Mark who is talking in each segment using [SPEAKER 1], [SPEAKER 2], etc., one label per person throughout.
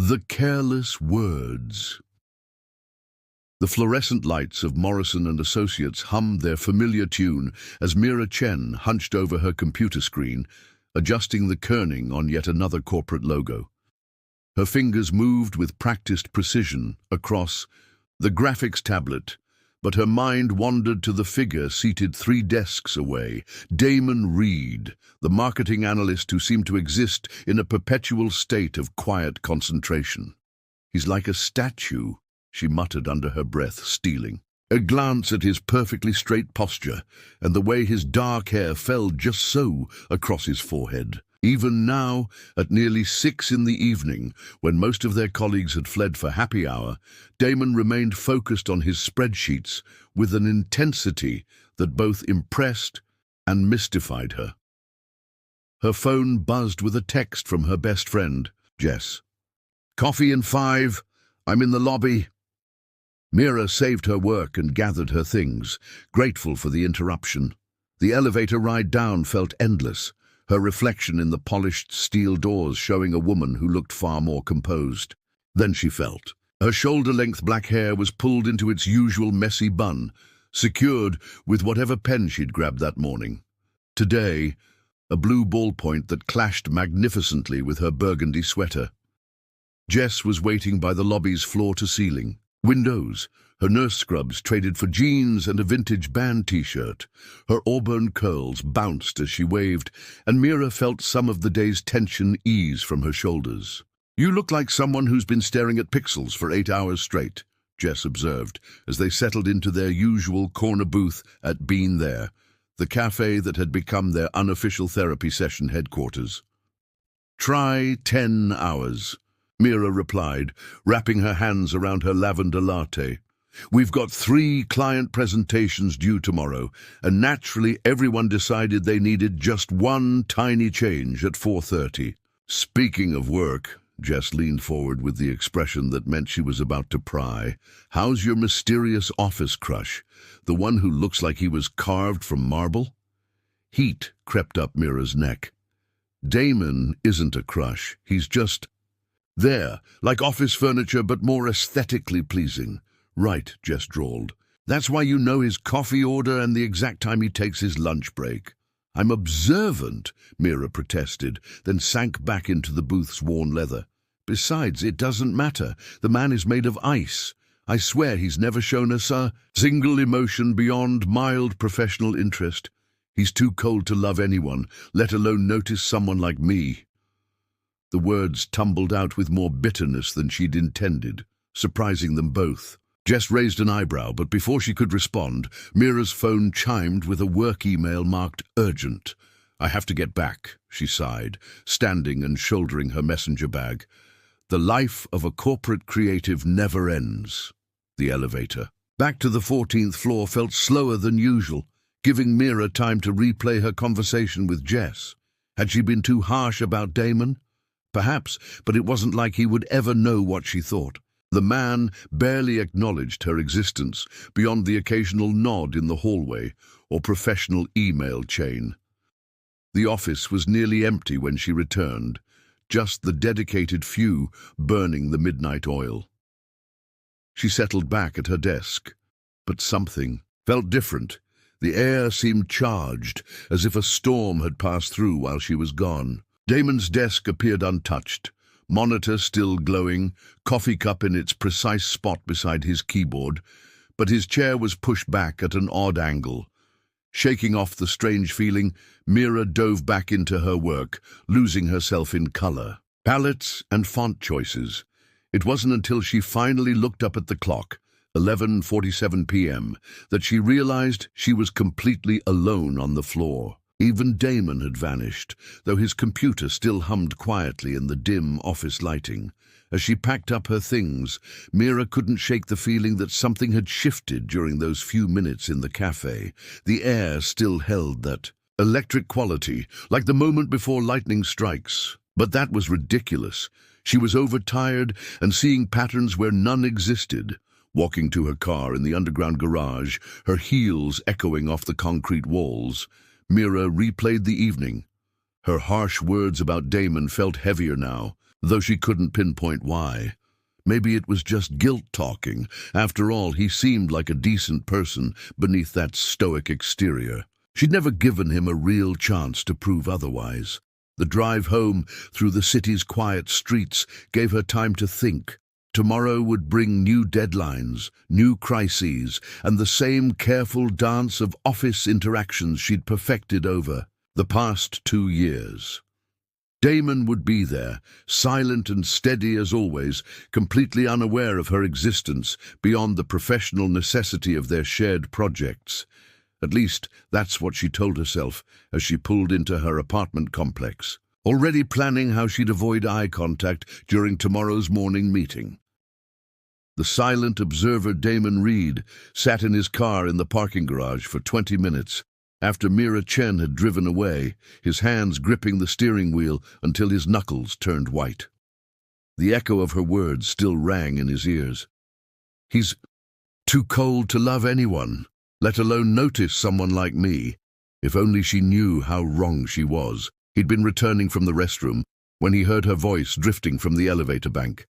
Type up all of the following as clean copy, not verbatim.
[SPEAKER 1] The careless words. The fluorescent lights of Morrison and Associates hummed their familiar tune as Mira Chen hunched over her computer screen, adjusting the kerning on yet another corporate logo. Her fingers moved with practiced precision across the graphics tablet, but her mind wandered to the figure seated 3 desks away, Damon Reed, the marketing analyst who seemed to exist in a perpetual state of quiet concentration. "He's like a statue," she muttered under her breath, stealing a glance at his perfectly straight posture and the way his dark hair fell just so across his forehead. Even now, at nearly 6 in the evening, when most of their colleagues had fled for happy hour, Damon remained focused on his spreadsheets with an intensity that both impressed and mystified her. Her phone buzzed with a text from her best friend, Jess. "Coffee in 5. I'm in the lobby." Mira saved her work and gathered her things, grateful for the interruption. The elevator ride down felt endless, her reflection in the polished steel doors showing a woman who looked far more composed than she felt. Her shoulder-length black hair was pulled into its usual messy bun, secured with whatever pen she'd grabbed that morning. Today, a blue ballpoint that clashed magnificently with her burgundy sweater. Jess was waiting by the lobby's floor-to-ceiling windows, her nurse scrubs traded for jeans and a vintage band t-shirt. Her auburn curls bounced as she waved, and Mira felt some of the day's tension ease from her shoulders. "You look like someone who's been staring at pixels for 8 hours straight," Jess observed, as they settled into their usual corner booth at Been There, the cafe that had become their unofficial therapy session headquarters. "Try 10 hours. Mira replied, wrapping her hands around her lavender latte. "We've got 3 client presentations due tomorrow, and naturally everyone decided they needed just one tiny change at 4:30. "Speaking of work," Jess leaned forward with the expression that meant she was about to pry, "how's your mysterious office crush, the one who looks like he was carved from marble?" Heat crept up Mira's neck. "Damon isn't a crush, he's just there, like office furniture but more aesthetically pleasing." "Right," Jess drawled. "That's why you know his coffee order and the exact time he takes his lunch break." "I'm observant," Mira protested, then sank back into the booth's worn leather. "Besides, it doesn't matter. The man is made of ice. I swear he's never shown us a single emotion beyond mild professional interest. He's too cold to love anyone, let alone notice someone like me." The words tumbled out with more bitterness than she'd intended, surprising them both. Jess raised an eyebrow, but before she could respond, Mira's phone chimed with a work email marked urgent. "I have to get back," she sighed, standing and shouldering her messenger bag. "The life of a corporate creative never ends." The elevator back to the 14th floor felt slower than usual, giving Mira time to replay her conversation with Jess. Had she been too harsh about Damon? Perhaps, but it wasn't like he would ever know what she thought. The man barely acknowledged her existence beyond the occasional nod in the hallway or professional email chain. The office was nearly empty when she returned, just the dedicated few burning the midnight oil. She settled back at her desk, but something felt different. The air seemed charged, as if a storm had passed through while she was gone. Damon's desk appeared untouched, monitor still glowing, coffee cup in its precise spot beside his keyboard, but his chair was pushed back at an odd angle. Shaking off the strange feeling, Mira dove back into her work, losing herself in color, palettes, and font choices. It wasn't until she finally looked up at the clock, 11:47 p.m., that she realized she was completely alone on the floor. Even Damon had vanished, though his computer still hummed quietly in the dim office lighting. As she packed up her things, Mira couldn't shake the feeling that something had shifted during those few minutes in the cafe. The air still held that electric quality, like the moment before lightning strikes. But that was ridiculous. She was overtired and seeing patterns where none existed. Walking to her car in the underground garage, her heels echoing off the concrete walls, Mira replayed the evening. Her harsh words about Damon felt heavier now, though she couldn't pinpoint why. Maybe it was just guilt talking. After all, he seemed like a decent person beneath that stoic exterior. She'd never given him a real chance to prove otherwise. The drive home through the city's quiet streets gave her time to think. Tomorrow would bring new deadlines, new crises, and the same careful dance of office interactions she'd perfected over the past 2 years. Damon would be there, silent and steady as always, completely unaware of her existence beyond the professional necessity of their shared projects. At least, that's what she told herself as she pulled into her apartment complex, already planning how she'd avoid eye contact during tomorrow's morning meeting. The silent observer Damon Reed sat in his car in the parking garage for 20 minutes after Mira Chen had driven away, his hands gripping the steering wheel until his knuckles turned white. The echo of her words still rang in his ears. He's too cold to love anyone, let alone notice someone like me. If only she knew how wrong she was. He'd been returning from the restroom when he heard her voice drifting from the elevator bank.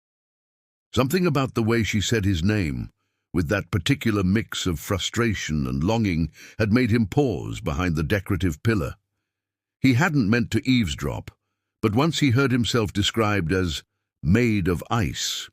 [SPEAKER 1] Something about the way she said his name, with that particular mix of frustration and longing, had made him pause behind the decorative pillar. He hadn't meant to eavesdrop, but once he heard himself described as made of ice,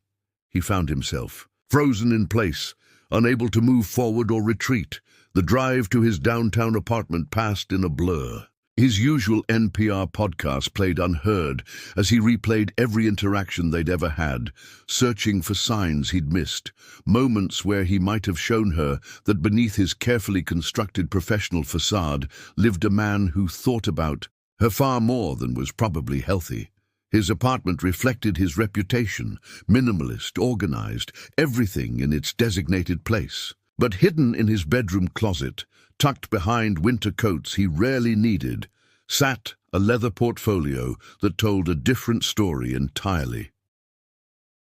[SPEAKER 1] he found himself frozen in place, unable to move forward or retreat. The drive to his downtown apartment passed in a blur. His usual NPR podcast played unheard as he replayed every interaction they'd ever had, searching for signs he'd missed, moments where he might have shown her that beneath his carefully constructed professional facade lived a man who thought about her far more than was probably healthy. His apartment reflected his reputation, minimalist, organized, everything in its designated place. But hidden in his bedroom closet, tucked behind winter coats he rarely needed, sat a leather portfolio that told a different story entirely.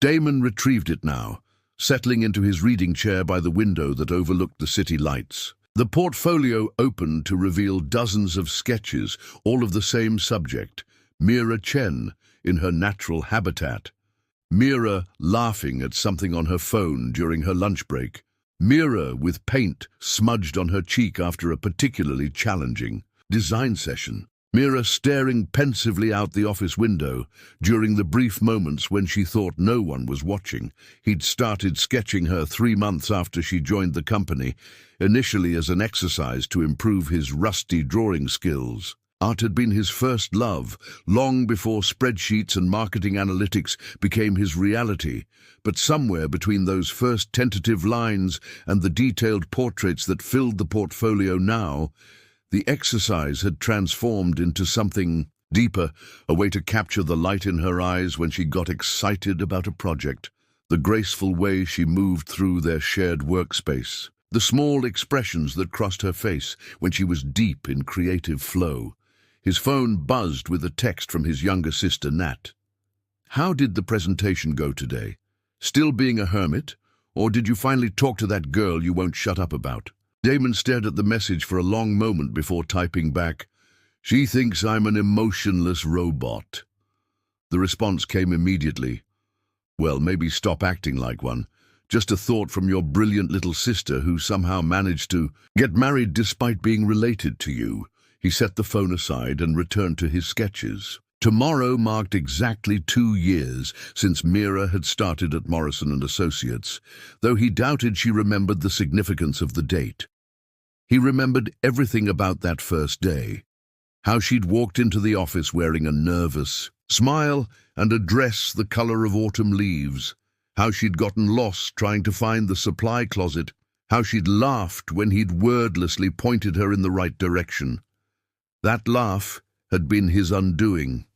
[SPEAKER 1] Damon retrieved it now, settling into his reading chair by the window that overlooked the city lights. The portfolio opened to reveal dozens of sketches, all of the same subject, Mira Chen in her natural habitat. Mira laughing at something on her phone during her lunch break. Mira with paint smudged on her cheek after a particularly challenging design session. Mira staring pensively out the office window during the brief moments when she thought no one was watching. He'd started sketching her 3 months after she joined the company, initially as an exercise to improve his rusty drawing skills. Art had been his first love, long before spreadsheets and marketing analytics became his reality. But somewhere between those first tentative lines and the detailed portraits that filled the portfolio now, the exercise had transformed into something deeper, a way to capture the light in her eyes when she got excited about a project, the graceful way she moved through their shared workspace, the small expressions that crossed her face when she was deep in creative flow. His phone buzzed with a text from his younger sister, Nat. "How did the presentation go today? Still being a hermit? Or did you finally talk to that girl you won't shut up about?" Damon stared at the message for a long moment before typing back, "She thinks I'm an emotionless robot." The response came immediately. "Well, maybe stop acting like one. Just a thought from your brilliant little sister who somehow managed to get married despite being related to you." He set the phone aside and returned to his sketches. Tomorrow marked exactly 2 years since Mira had started at Morrison & Associates, though he doubted she remembered the significance of the date. He remembered everything about that first day, how she'd walked into the office wearing a nervous smile and a dress the color of autumn leaves, how she'd gotten lost trying to find the supply closet, how she'd laughed when he'd wordlessly pointed her in the right direction. That laugh had been his undoing.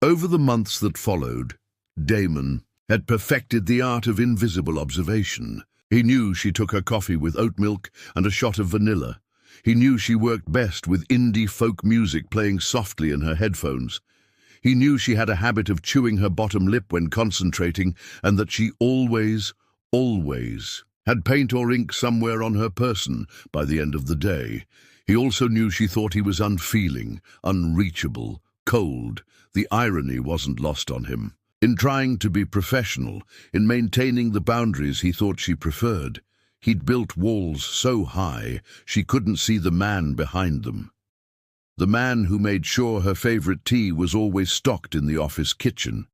[SPEAKER 1] Over the months that followed, Damon had perfected the art of invisible observation. He knew she took her coffee with oat milk and a shot of vanilla. He knew she worked best with indie folk music playing softly in her headphones. He knew she had a habit of chewing her bottom lip when concentrating, and that she always had paint or ink somewhere on her person by the end of the day. He also knew she thought he was unfeeling, unreachable, Cold, the irony wasn't lost on him. In trying to be professional, in maintaining the boundaries he thought she preferred, he'd built walls so high she couldn't see the man behind them. The man who made sure her favorite tea was always stocked in the office kitchen.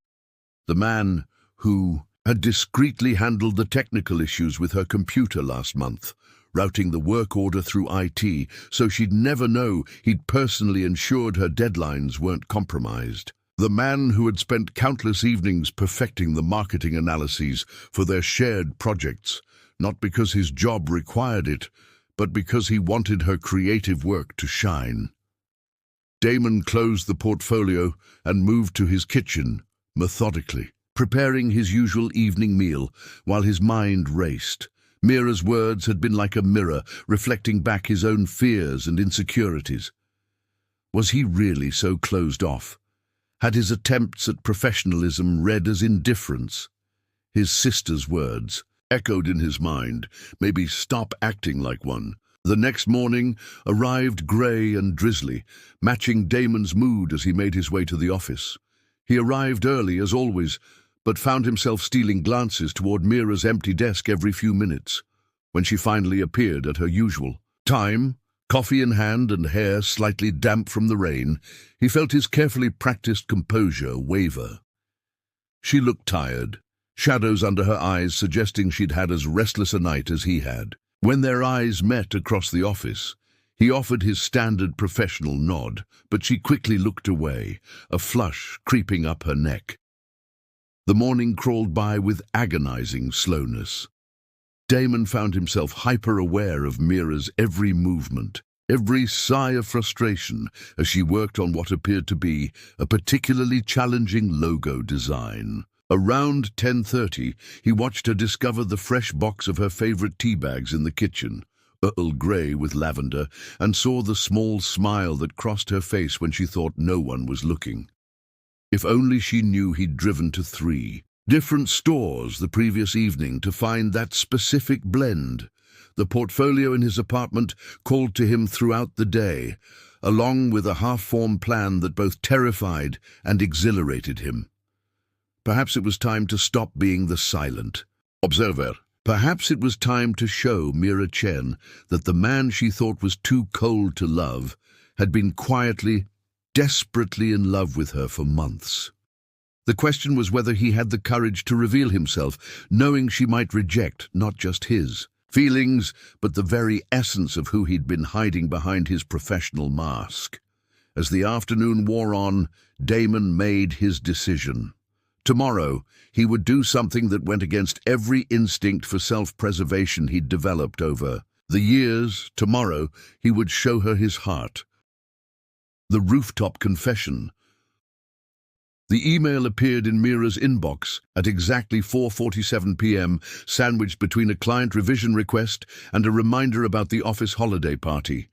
[SPEAKER 1] The man who had discreetly handled the technical issues with her computer last month, routing the work order through IT so she'd never know he'd personally ensured her deadlines weren't compromised. The man who had spent countless evenings perfecting the marketing analyses for their shared projects, not because his job required it, but because he wanted her creative work to shine. Damon closed the portfolio and moved to his kitchen, methodically, preparing his usual evening meal while his mind raced. Mira's words had been like a mirror, reflecting back his own fears and insecurities. Was he really so closed off? Had his attempts at professionalism read as indifference? His sister's words echoed in his mind, maybe stop acting like one. The next morning arrived grey and drizzly, matching Damon's mood as he made his way to the office. He arrived early, as always, but found himself stealing glances toward Mira's empty desk every few minutes. When she finally appeared at her usual time, coffee in hand and hair slightly damp from the rain, he felt his carefully practiced composure waver. She looked tired, shadows under her eyes suggesting she'd had as restless a night as he had. When their eyes met across the office, he offered his standard professional nod, but she quickly looked away, a flush creeping up her neck. The morning crawled by with agonizing slowness. Damon found himself hyper-aware of Mira's every movement, every sigh of frustration as she worked on what appeared to be a particularly challenging logo design. Around 10:30, he watched her discover the fresh box of her favorite tea bags in the kitchen, Earl Grey with lavender, and saw the small smile that crossed her face when she thought no one was looking. If only she knew he'd driven to 3 different stores the previous evening to find that specific blend. The portfolio in his apartment called to him throughout the day, along with a half-formed plan that both terrified and exhilarated him. Perhaps it was time to stop being the silent observer. Perhaps it was time to show Mira Chen that the man she thought was too cold to love had been quietly, desperately in love with her for months. The question was whether he had the courage to reveal himself, knowing she might reject not just his feelings, but the very essence of who he'd been hiding behind his professional mask. As the afternoon wore on, Damon made his decision. Tomorrow, he would do something that went against every instinct for self-preservation he'd developed over the years. Tomorrow, he would show her his heart. The rooftop confession. The email appeared in Mira's inbox at exactly 4:47 p.m., sandwiched between a client revision request and a reminder about the office holiday party.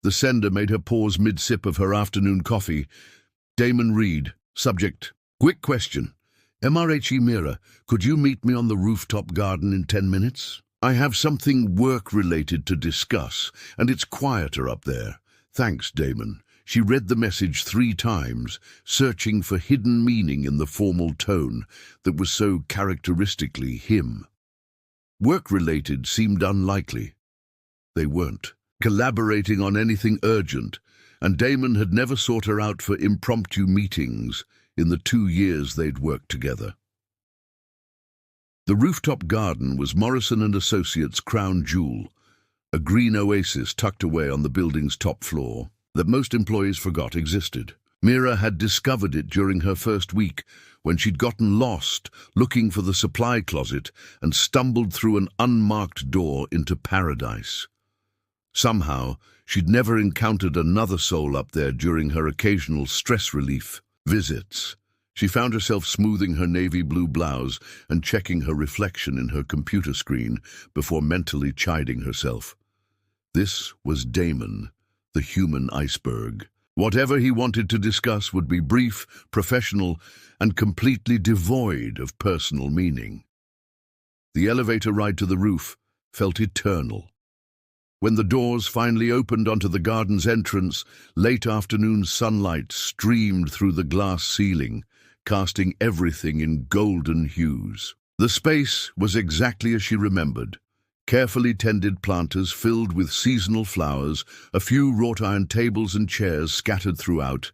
[SPEAKER 1] The sender made her pause mid-sip of her afternoon coffee. Damon read. Subject: quick question. MRHE Mira, could you meet me on the rooftop garden in 10 minutes? I have something work-related to discuss, and it's quieter up there. Thanks, Damon. She read the message 3 times, searching for hidden meaning in the formal tone that was so characteristically him. Work-related seemed unlikely. They weren't collaborating on anything urgent, and Damon had never sought her out for impromptu meetings in the 2 years they'd worked together. The rooftop garden was Morrison & Associates' crown jewel, a green oasis tucked away on the building's top floor that most employees forgot existed. Mira had discovered it during her first week when she'd gotten lost looking for the supply closet and stumbled through an unmarked door into paradise. Somehow, she'd never encountered another soul up there during her occasional stress relief visits. She found herself smoothing her navy blue blouse and checking her reflection in her computer screen before mentally chiding herself. This was Damon, the human iceberg. Whatever he wanted to discuss would be brief, professional, and completely devoid of personal meaning. The elevator ride to the roof felt eternal. When the doors finally opened onto the garden's entrance, late afternoon sunlight streamed through the glass ceiling, casting everything in golden hues. The space was exactly as she remembered. Carefully tended planters filled with seasonal flowers, a few wrought-iron tables and chairs scattered throughout,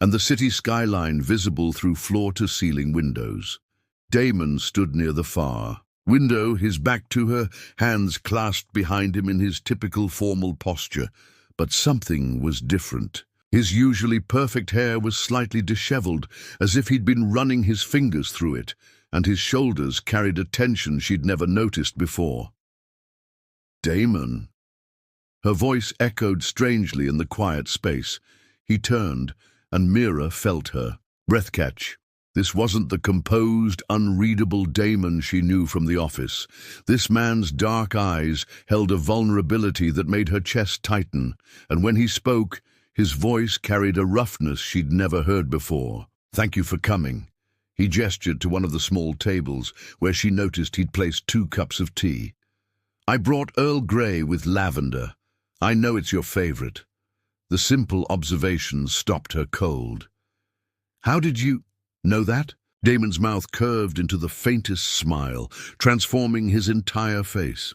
[SPEAKER 1] and the city skyline visible through floor-to-ceiling windows. Damon stood near the far window, his back to her, hands clasped behind him in his typical formal posture. But something was different. His usually perfect hair was slightly disheveled, as if he'd been running his fingers through it, and his shoulders carried a tension she'd never noticed before. "Damon." Her voice echoed strangely in the quiet space. He turned, and Mira felt her. Breath catch. This wasn't the composed, unreadable Damon she knew from the office. This man's dark eyes held a vulnerability that made her chest tighten, and when he spoke, his voice carried a roughness she'd never heard before. "Thank you for coming." He gestured to one of the small tables, where she noticed he'd placed 2 cups of tea. "I brought Earl Grey with lavender. I know it's your favorite." The simple observation stopped her cold. "How did you know that?" Damon's mouth curved into the faintest smile, transforming his entire face.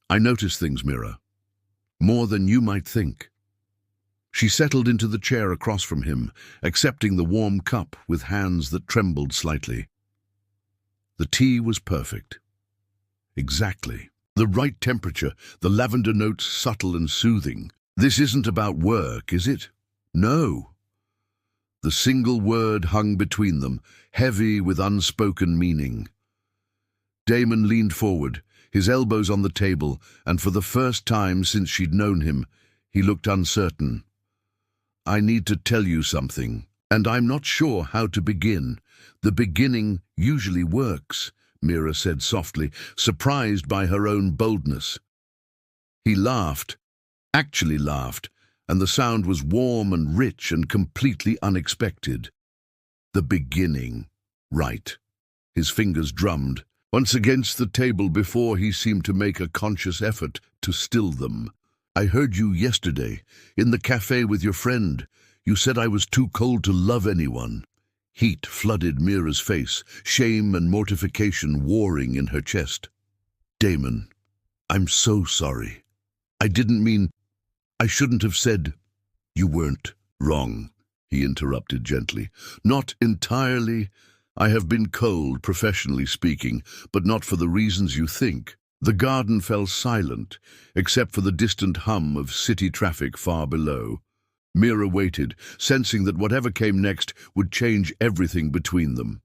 [SPEAKER 1] "I notice things, Mira. More than you might think." She settled into the chair across from him, accepting the warm cup with hands that trembled slightly. The tea was perfect. Exactly. The right temperature, the lavender notes subtle and soothing. "This isn't about work, is it?" "No." The single word hung between them, heavy with unspoken meaning. Damon leaned forward, his elbows on the table, and for the first time since she'd known him, he looked uncertain. "I need to tell you something, and I'm not sure how to begin. The beginning usually works," Mira said softly, surprised by her own boldness. He laughed, actually laughed, and the sound was warm and rich and completely unexpected. "The beginning, right." His fingers drummed, once against the table before he seemed to make a conscious effort to still them. "I heard you yesterday, in the cafe with your friend. You said I was too cold to love anyone." Heat flooded Mira's face, shame and mortification warring in her chest. "Damon, I'm so sorry. I didn't mean... I shouldn't have said..." "You weren't wrong," he interrupted gently. "Not entirely. I have been cold, professionally speaking, but not for the reasons you think." The garden fell silent, except for the distant hum of city traffic far below. Mira waited, sensing that whatever came next would change everything between them.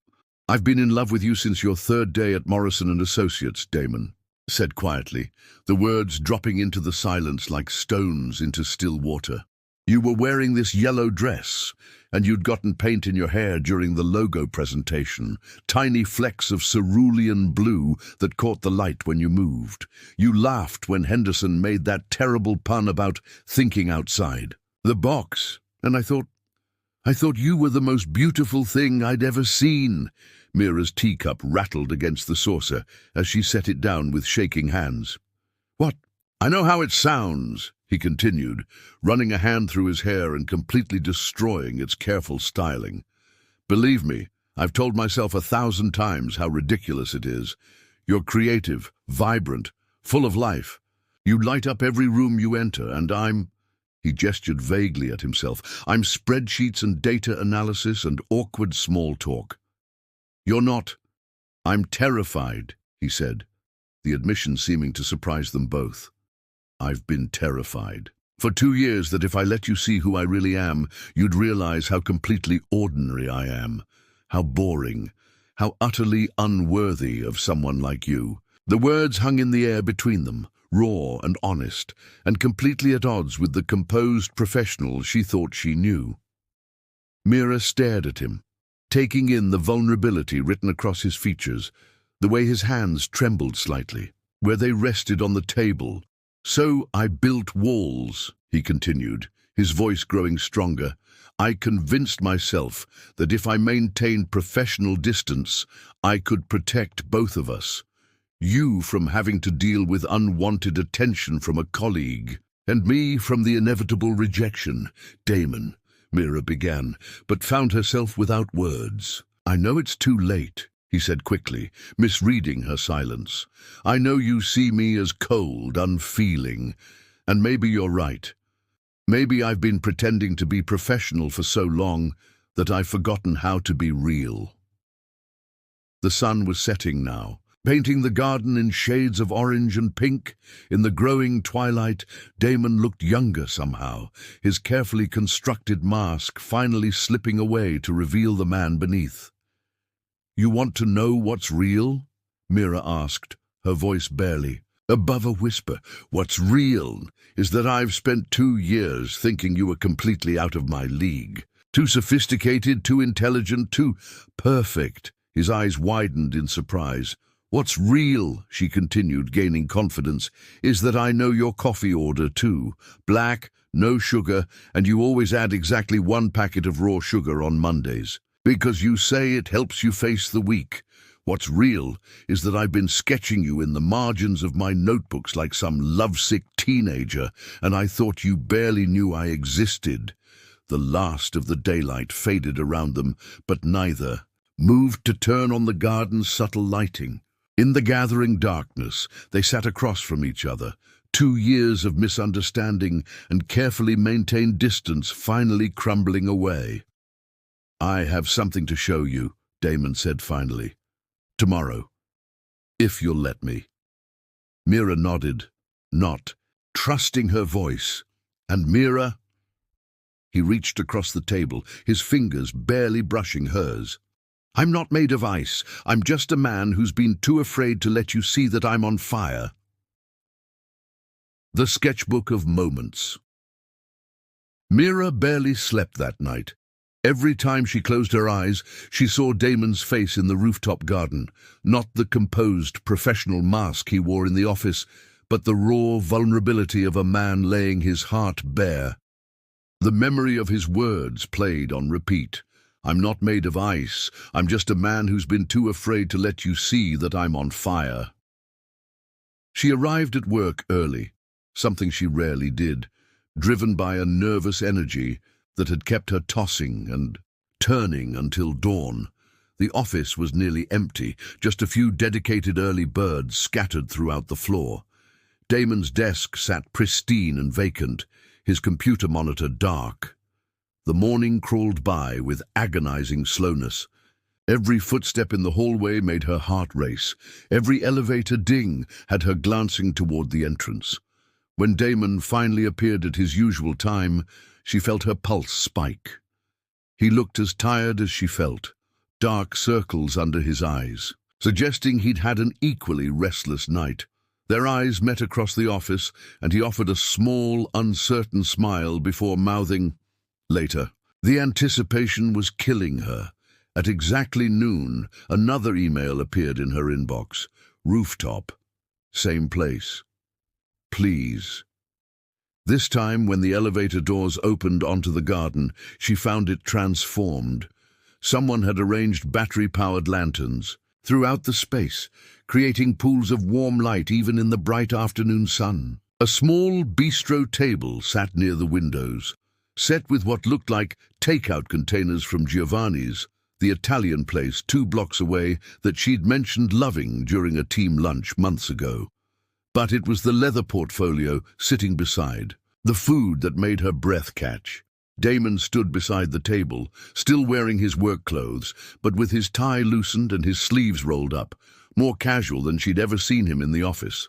[SPEAKER 1] "I've been in love with you since your 3rd day at Morrison and Associates," Damon said quietly, the words dropping into the silence like stones into still water. "You were wearing this yellow dress, and you'd gotten paint in your hair during the logo presentation, tiny flecks of cerulean blue that caught the light when you moved. You laughed when Henderson made that terrible pun about thinking outside the box, and I thought you were the most beautiful thing I'd ever seen." Mira's teacup rattled against the saucer as she set it down with shaking hands. "What? I know how it sounds," he continued, running a hand through his hair and completely destroying its careful styling. "Believe me, I've told myself 1,000 times how ridiculous it is. You're creative, vibrant, full of life. You light up every room you enter, and I'm..." He gestured vaguely at himself. "I'm spreadsheets and data analysis and awkward small talk." "You're not." "I'm terrified," he said, the admission seeming to surprise them both. "I've been terrified for 2 years that if I let you see who I really am, you'd realize how completely ordinary I am, how boring, how utterly unworthy of someone like you." The words hung in the air between them, raw and honest, and completely at odds with the composed professional she thought she knew. Mira stared at him, taking in the vulnerability written across his features, the way his hands trembled slightly, where they rested on the table. "So I built walls," he continued, his voice growing stronger. "I convinced myself that if I maintained professional distance, I could protect both of us. You from having to deal with unwanted attention from a colleague, and me from the inevitable rejection. Damon, Mira began, but found herself without words. I know it's too late, he said quickly, misreading her silence. I know you see me as cold, unfeeling, and maybe you're right. Maybe I've been pretending to be professional for so long that I've forgotten how to be real. The sun was setting now, painting the garden in shades of orange and pink. In the growing twilight, Damon looked younger somehow, his carefully constructed mask finally slipping away to reveal the man beneath. You want to know what's real? Mira asked, her voice barely above a whisper. What's real is that I've spent 2 years thinking you were completely out of my league. Too sophisticated, too intelligent, too perfect. His eyes widened in surprise. What's real, she continued, gaining confidence, is that I know your coffee order too. Black, no sugar, and you always add exactly 1 packet of raw sugar on Mondays. Because you say it helps you face the week. What's real is that I've been sketching you in the margins of my notebooks like some lovesick teenager, and I thought you barely knew I existed. The last of the daylight faded around them, but neither moved to turn on the garden's subtle lighting. In the gathering darkness, they sat across from each other, 2 years of misunderstanding and carefully maintained distance finally crumbling away. I have something to show you, Damon said finally. Tomorrow, if you'll let me. Mira nodded, not trusting her voice. And Mira? He reached across the table, his fingers barely brushing hers. I'm not made of ice. I'm just a man who's been too afraid to let you see that I'm on fire. The Sketchbook of Moments. Mira barely slept that night. Every time she closed her eyes, she saw Damon's face in the rooftop garden, not the composed, professional mask he wore in the office, but the raw vulnerability of a man laying his heart bare. The memory of his words played on repeat. I'm not made of ice. I'm just a man who's been too afraid to let you see that I'm on fire. She arrived at work early, something she rarely did, driven by a nervous energy that had kept her tossing and turning until dawn. The office was nearly empty, just a few dedicated early birds scattered throughout the floor. Damon's desk sat pristine and vacant, his computer monitor dark. The morning crawled by with agonizing slowness. Every footstep in the hallway made her heart race. Every elevator ding had her glancing toward the entrance. When Damon finally appeared at his usual time, she felt her pulse spike. He looked as tired as she felt, dark circles under his eyes, suggesting he'd had an equally restless night. Their eyes met across the office, and he offered a small, uncertain smile before mouthing, "Later." The anticipation was killing her. At exactly noon, another email appeared in her inbox. Rooftop. Same place. Please. This time, when the elevator doors opened onto the garden, she found it transformed. Someone had arranged battery-powered lanterns throughout the space, creating pools of warm light even in the bright afternoon sun. A small bistro table sat near the windows, set with what looked like takeout containers from Giovanni's, the Italian place 2 blocks away that she'd mentioned loving during a team lunch months ago. But it was the leather portfolio sitting beside, the food that made her breath catch. Damon stood beside the table, still wearing his work clothes, but with his tie loosened and his sleeves rolled up, more casual than she'd ever seen him in the office.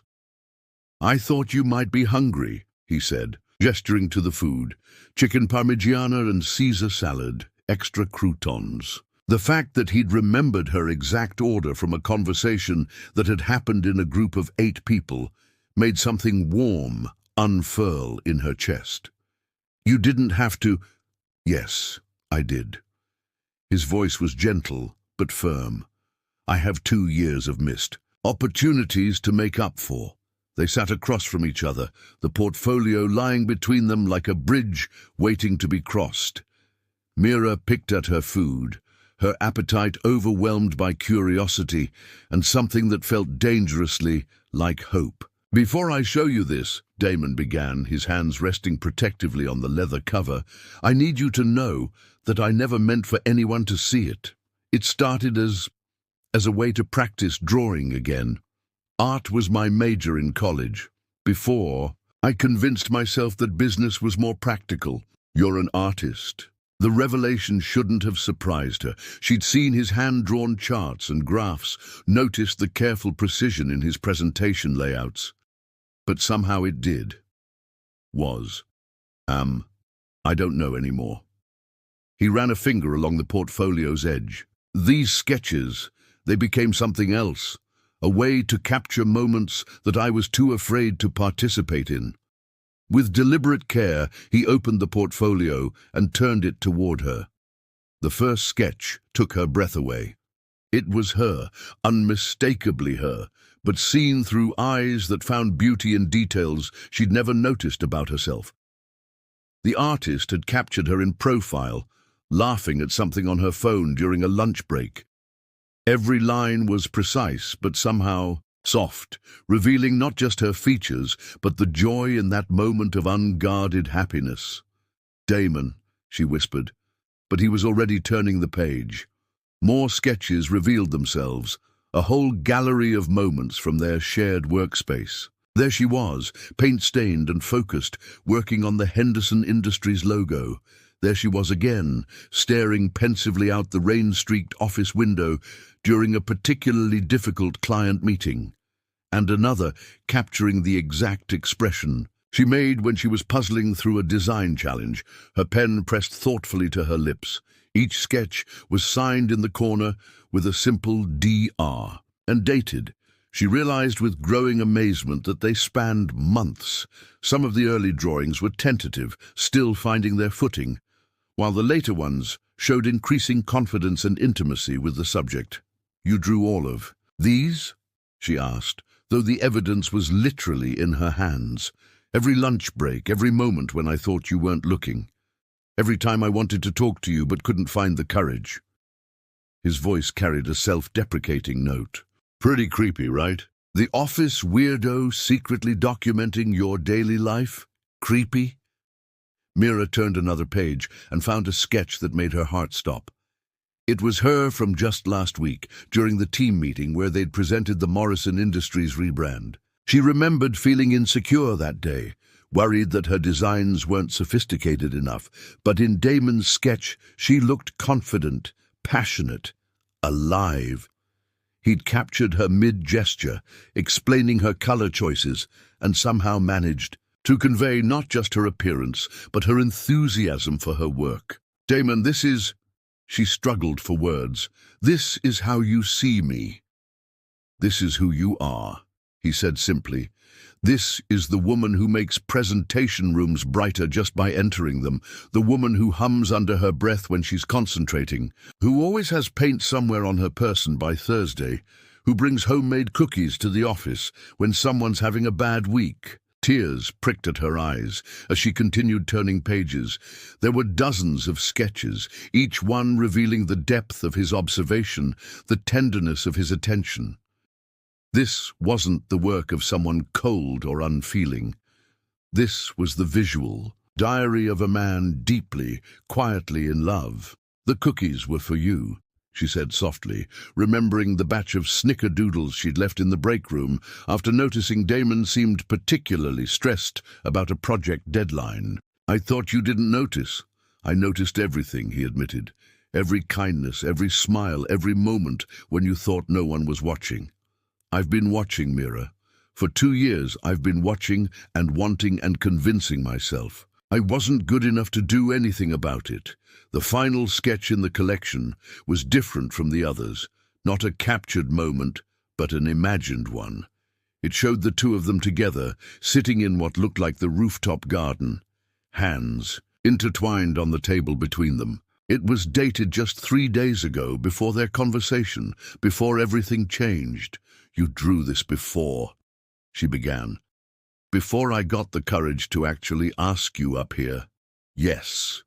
[SPEAKER 1] I thought you might be hungry, he said, gesturing to the food. Chicken parmigiana and Caesar salad, extra croutons. The fact that he'd remembered her exact order from a conversation that had happened in a group of 8 people made something warm unfurl in her chest. You didn't have to. Yes, I did. His voice was gentle but firm. I have 2 years of missed opportunities to make up for. They sat across from each other, the portfolio lying between them like a bridge waiting to be crossed. Mira picked at her food, her appetite overwhelmed by curiosity and something that felt dangerously like hope. "Before I show you this," Damon began, his hands resting protectively on the leather cover, "I need you to know that I never meant for anyone to see it. It started as a way to practice drawing again. Art was my major in college. Before, I convinced myself that business was more practical. You're an artist." The revelation shouldn't have surprised her. She'd seen his hand-drawn charts and graphs, noticed the careful precision in his presentation layouts. But somehow it did. I don't know anymore. He ran a finger along the portfolio's edge. These sketches, they became something else, a way to capture moments that I was too afraid to participate in. With deliberate care, he opened the portfolio and turned it toward her. The first sketch took her breath away. It was her, unmistakably her, but seen through eyes that found beauty in details she'd never noticed about herself. The artist had captured her in profile, laughing at something on her phone during a lunch break. Every line was precise, but somehow soft, revealing not just her features, but the joy in that moment of unguarded happiness. "Damon," she whispered, but he was already turning the page. More sketches revealed themselves, a whole gallery of moments from their shared workspace. There she was, paint-stained and focused, working on the Henderson Industries logo. There she was again, staring pensively out the rain-streaked office window during a particularly difficult client meeting. And another, capturing the exact expression she made when she was puzzling through a design challenge, her pen pressed thoughtfully to her lips. Each sketch was signed in the corner with a simple DR, and dated. She realized with growing amazement that they spanned months. Some of the early drawings were tentative, still finding their footing, while the later ones showed increasing confidence and intimacy with the subject. "You drew all of these?" she asked, though the evidence was literally in her hands. "Every lunch break, every moment when I thought you weren't looking. Every time I wanted to talk to you but couldn't find the courage." His voice carried a self-deprecating note. "Pretty creepy, right? The office weirdo secretly documenting your daily life? Creepy?" Mira turned another page and found a sketch that made her heart stop. It was her from just last week, during the team meeting where they'd presented the Morrison Industries rebrand. She remembered feeling insecure that day, worried that her designs weren't sophisticated enough, but in Damon's sketch she looked confident, passionate, alive. He'd captured her mid-gesture, explaining her color choices, and somehow managed to convey not just her appearance, but her enthusiasm for her work. "Damon, this is..." She struggled for words. "This is how you see me." "This is who you are," he said simply. "This is the woman who makes presentation rooms brighter just by entering them, the woman who hums under her breath when she's concentrating, who always has paint somewhere on her person by Thursday, who brings homemade cookies to the office when someone's having a bad week." Tears pricked at her eyes as she continued turning pages. There were dozens of sketches, each one revealing the depth of his observation, the tenderness of his attention. This wasn't the work of someone cold or unfeeling. This was the visual diary of a man deeply, quietly in love. "The cookies were for you," she said softly, remembering the batch of snickerdoodles she'd left in the break room after noticing Damon seemed particularly stressed about a project deadline. "I thought you didn't notice." "I noticed everything," he admitted. "Every kindness, every smile, every moment when you thought no one was watching. I've been watching, Mira. For 2 years I've been watching and wanting and convincing myself. I wasn't good enough to do anything about it. The final sketch in the collection was different from the others, not a captured moment, but an imagined one. It showed the two of them together, sitting in what looked like the rooftop garden, hands intertwined on the table between them. It was dated just 3 days ago, before their conversation, before everything changed. "You drew this before," she began. "Before I got the courage to actually ask you up here." "Yes."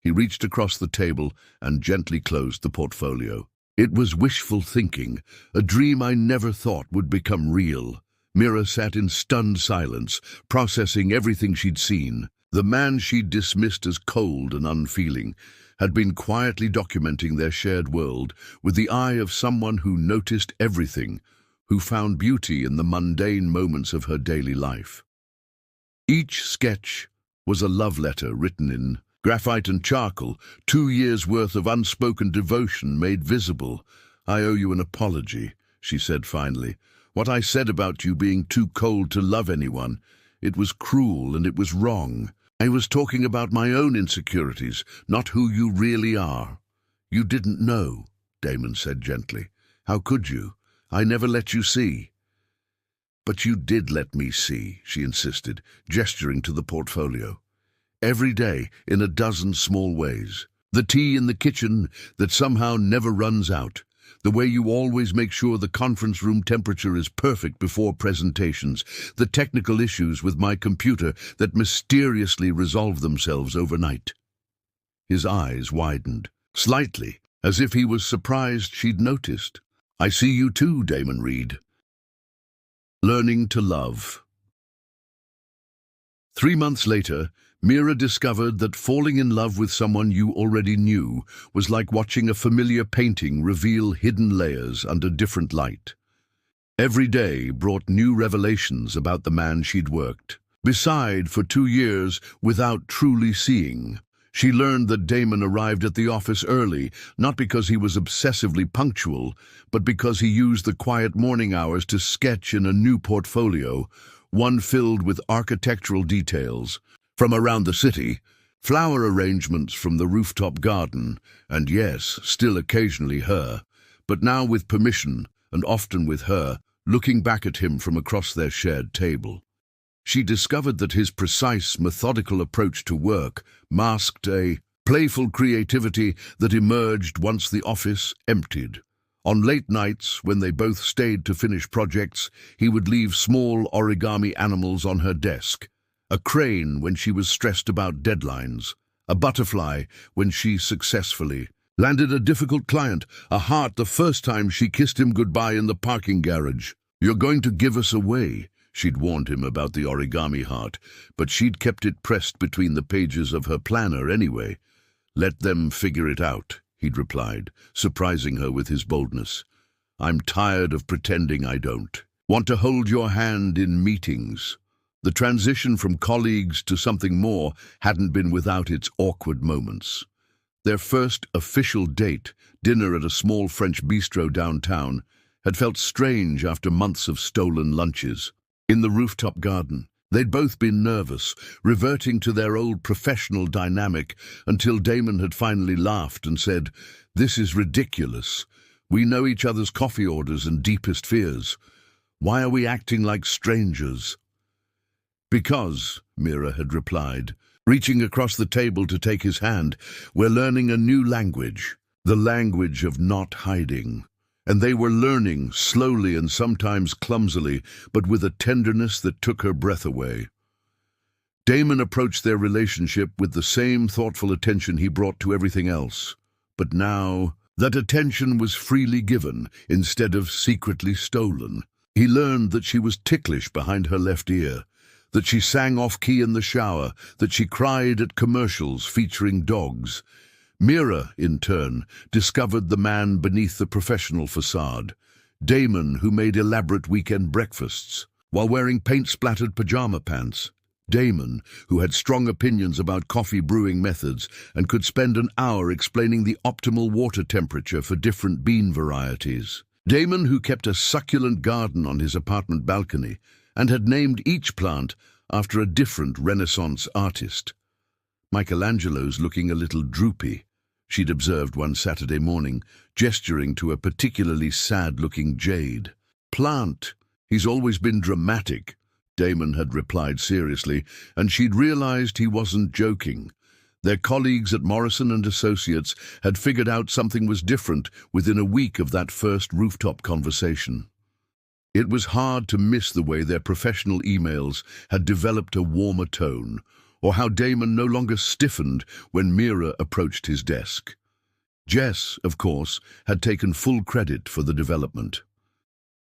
[SPEAKER 1] He reached across the table and gently closed the portfolio. It was wishful thinking, a dream I never thought would become real. Mira sat in stunned silence, processing everything she'd seen. The man she'd dismissed as cold and unfeeling had been quietly documenting their shared world with the eye of someone who noticed everything, who found beauty in the mundane moments of her daily life. Each sketch was a love letter written in graphite and charcoal, 2 years' worth of unspoken devotion made visible. "I owe you an apology," she said finally. "What I said about you being too cold to love anyone, it was cruel and it was wrong. I was talking about my own insecurities, not who you really are." "You didn't know," Damon said gently. "How could you? I never let you see." "But you did let me see," she insisted, gesturing to the portfolio. "Every day, in a dozen small ways. The tea in the kitchen that somehow never runs out. The way you always make sure the conference room temperature is perfect before presentations. The technical issues with my computer that mysteriously resolve themselves overnight." His eyes widened, slightly, as if he was surprised she'd noticed. "I see you too, Damon Reed." Learning to love. 3 months later, Mira discovered that falling in love with someone you already knew was like watching a familiar painting reveal hidden layers under different light. Every day brought new revelations about the man she'd worked beside for 2 years without truly seeing. She learned that Damon arrived at the office early, not because he was obsessively punctual, but because he used the quiet morning hours to sketch in a new portfolio, one filled with architectural details from around the city, flower arrangements from the rooftop garden, and yes, still occasionally her, but now with permission, and often with her, looking back at him from across their shared table. She discovered that his precise, methodical approach to work masked a playful creativity that emerged once the office emptied. On late nights, when they both stayed to finish projects, he would leave small origami animals on her desk. A crane when she was stressed about deadlines, a butterfly when she successfully landed a difficult client, a heart the first time she kissed him goodbye in the parking garage. "You're going to give us away," she'd warned him about the origami heart, but she'd kept it pressed between the pages of her planner anyway. "Let them figure it out," he'd replied, surprising her with his boldness. "I'm tired of pretending I don't. Want to hold your hand in meetings." The transition from colleagues to something more hadn't been without its awkward moments. Their first official date, dinner at a small French bistro downtown, had felt strange after months of stolen lunches. In the rooftop garden, they'd both been nervous, reverting to their old professional dynamic until Damon had finally laughed and said, "This is ridiculous. We know each other's coffee orders and deepest fears. Why are we acting like strangers?" "Because," Mira had replied, reaching across the table to take his hand, "we're learning a new language, the language of not hiding." And they were learning, slowly and sometimes clumsily, but with a tenderness that took her breath away. Damon approached their relationship with the same thoughtful attention he brought to everything else. But now, that attention was freely given, instead of secretly stolen. He learned that she was ticklish behind her left ear, that she sang off-key in the shower, that she cried at commercials featuring dogs. Mira, in turn, discovered the man beneath the professional facade. Damon, who made elaborate weekend breakfasts while wearing paint-splattered pajama pants. Damon, who had strong opinions about coffee brewing methods and could spend an hour explaining the optimal water temperature for different bean varieties. Damon, who kept a succulent garden on his apartment balcony and had named each plant after a different Renaissance artist. "Michelangelo's looking a little droopy," she'd observed one Saturday morning, gesturing to a particularly sad-looking jade. "Plant. He's always been dramatic," Damon had replied seriously, and she'd realized he wasn't joking. Their colleagues at Morrison and Associates had figured out something was different within a week of that first rooftop conversation. It was hard to miss the way their professional emails had developed a warmer tone, or how Damon no longer stiffened when Mira approached his desk. Jess, of course, had taken full credit for the development.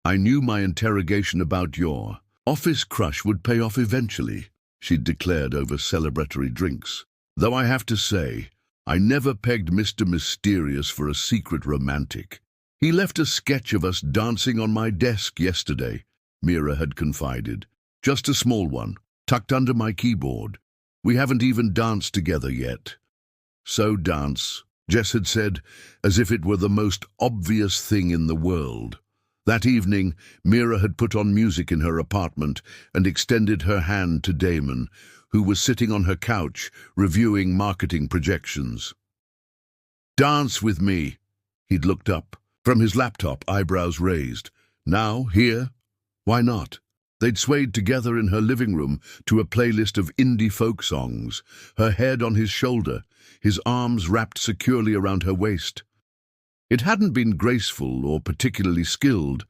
[SPEAKER 1] "I knew my interrogation about your office crush would pay off eventually," she'd declared over celebratory drinks. "Though I have to say, I never pegged Mr. Mysterious for a secret romantic. He left a sketch of us dancing on my desk yesterday," Mira had confided. "Just a small one, tucked under my keyboard. We haven't even danced together yet." "So dance," Jess had said, as if it were the most obvious thing in the world. That evening, Mira had put on music in her apartment and extended her hand to Damon, who was sitting on her couch, reviewing marketing projections. "Dance with me." He'd looked up from his laptop, eyebrows raised. "Now, here? Why not?" They'd swayed together in her living room to a playlist of indie folk songs, her head on his shoulder, his arms wrapped securely around her waist. It hadn't been graceful or particularly skilled,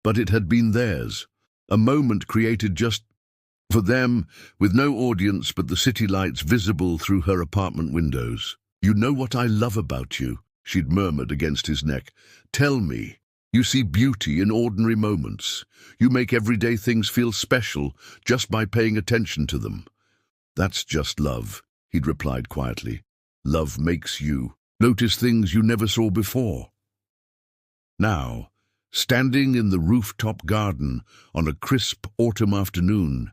[SPEAKER 1] but it had been theirs, a moment created just for them, with no audience but the city lights visible through her apartment windows. "You know what I love about you," she'd murmured against his neck. "Tell me. You see beauty in ordinary moments. You make everyday things feel special just by paying attention to them." "That's just love," he'd replied quietly. "Love makes you notice things you never saw before." Now, standing in the rooftop garden on a crisp autumn afternoon,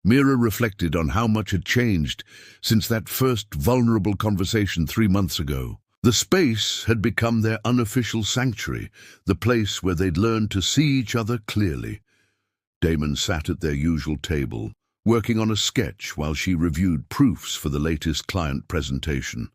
[SPEAKER 1] Mira reflected on how much had changed since that first vulnerable conversation 3 months ago. The space had become their unofficial sanctuary, the place where they'd learned to see each other clearly. Damon sat at their usual table, working on a sketch while she reviewed proofs for the latest client presentation.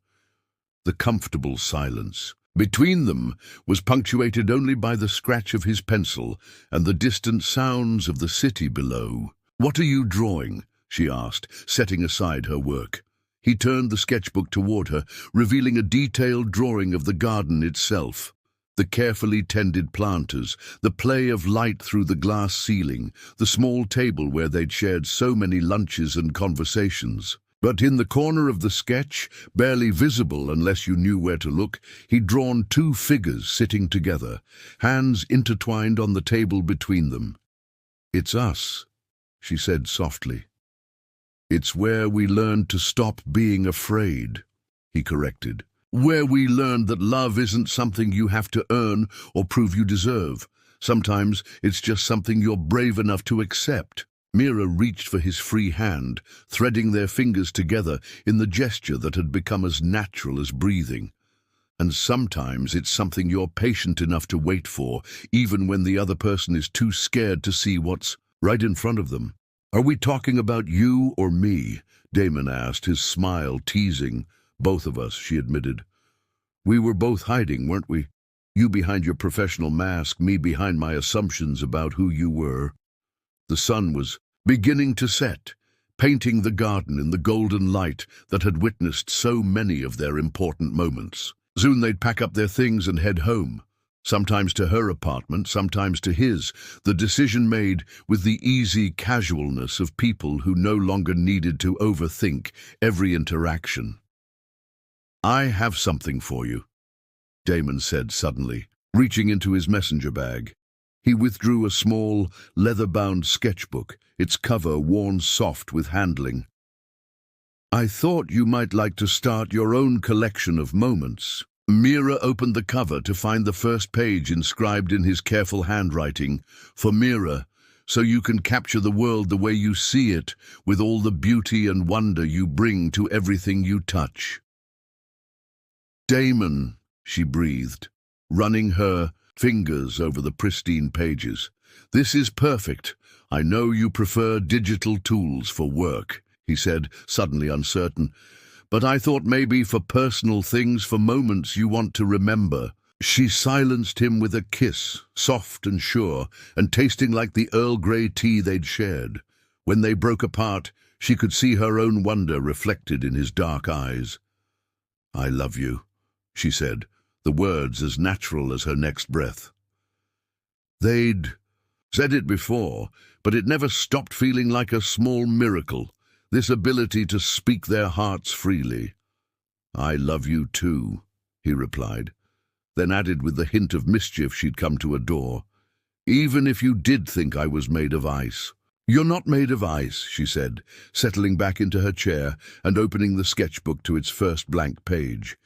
[SPEAKER 1] The comfortable silence between them was punctuated only by the scratch of his pencil and the distant sounds of the city below. "What are you drawing?" she asked, setting aside her work. He turned the sketchbook toward her, revealing a detailed drawing of the garden itself. The carefully tended planters, the play of light through the glass ceiling, the small table where they'd shared so many lunches and conversations. But in the corner of the sketch, barely visible unless you knew where to look, he'd drawn 2 figures sitting together, hands intertwined on the table between them. "It's us," she said softly. "It's where we learned to stop being afraid," he corrected. "Where we learned that love isn't something you have to earn or prove you deserve. Sometimes it's just something you're brave enough to accept." Mira reached for his free hand, threading their fingers together in the gesture that had become as natural as breathing. "And sometimes it's something you're patient enough to wait for, even when the other person is too scared to see what's right in front of them." "Are we talking about you or me?" Damon asked, his smile teasing. "Both of us," she admitted. "We were both hiding, weren't we? You behind your professional mask, me behind my assumptions about who you were." The sun was beginning to set, painting the garden in the golden light that had witnessed so many of their important moments. Soon they'd pack up their things and head home, sometimes to her apartment, sometimes to his, the decision made with the easy casualness of people who no longer needed to overthink every interaction. "I have something for you," Damon said suddenly, reaching into his messenger bag. He withdrew a small, leather-bound sketchbook, its cover worn soft with handling. "I thought you might like to start your own collection of moments." Mira opened the cover to find the first page inscribed in his careful handwriting, "For Mira, so you can capture the world the way you see it, with all the beauty and wonder you bring to everything you touch." "Damon," she breathed, running her fingers over the pristine pages. "This is perfect. I know you prefer digital tools for work," he said, suddenly uncertain. "But I thought maybe for personal things, for moments you want to remember." She silenced him with a kiss, soft and sure, and tasting like the Earl Grey tea they'd shared. When they broke apart, she could see her own wonder reflected in his dark eyes. "I love you," she said, the words as natural as her next breath. They'd said it before, but it never stopped feeling like a small miracle. this ability to speak their hearts freely. "I love you too," he replied, then added with the hint of mischief she'd come to adore, "even if you did think I was made of ice." "You're not made of ice," she said, settling back into her chair and opening the sketchbook to its first blank page.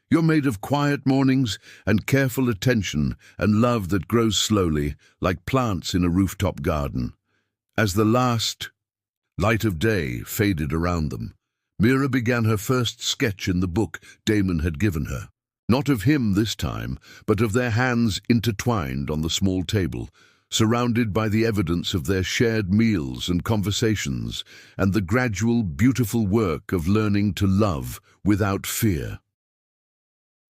[SPEAKER 1] "You're made of quiet mornings and careful attention and love that grows slowly, like plants in a rooftop garden." As the last light of day faded around them, Mira began her first sketch in the book Damon had given her. Not of him this time, but of their hands intertwined on the small table, surrounded by the evidence of their shared meals and conversations, and the gradual, beautiful work of learning to love without fear.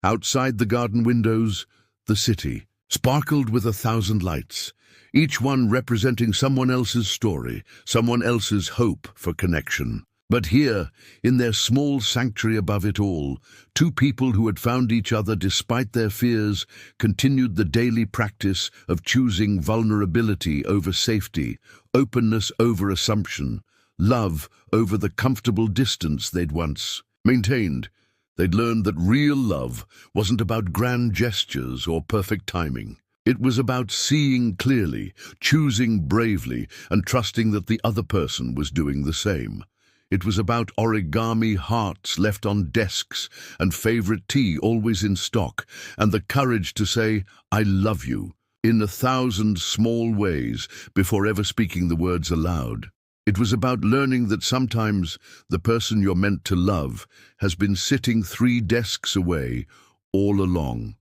[SPEAKER 1] Outside the garden windows, the city sparkled with 1,000 lights, each one representing someone else's story, someone else's hope for connection. But here, in their small sanctuary above it all, two people who had found each other despite their fears continued the daily practice of choosing vulnerability over safety, openness over assumption, love over the comfortable distance they'd once maintained. They'd learned that real love wasn't about grand gestures or perfect timing. It was about seeing clearly, choosing bravely, and trusting that the other person was doing the same. It was about origami hearts left on desks and favorite tea always in stock, and the courage to say, "I love you," in 1,000 small ways before ever speaking the words aloud. It was about learning that sometimes the person you're meant to love has been sitting 3 desks away all along,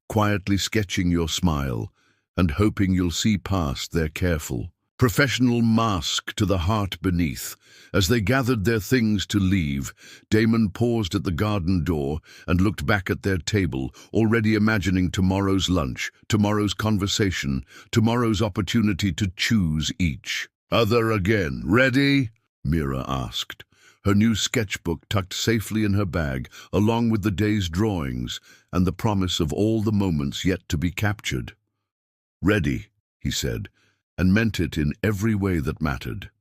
[SPEAKER 1] quietly sketching your smile and hoping you'll see past their careful, professional mask to the heart beneath. As they gathered their things to leave, Damon paused at the garden door and looked back at their table, already imagining tomorrow's lunch, tomorrow's conversation, tomorrow's opportunity to choose each other again. "Ready?" Mira asked, her new sketchbook tucked safely in her bag, along with the day's drawings and the promise of all the moments yet to be captured. "Ready," he said, and meant it in every way that mattered.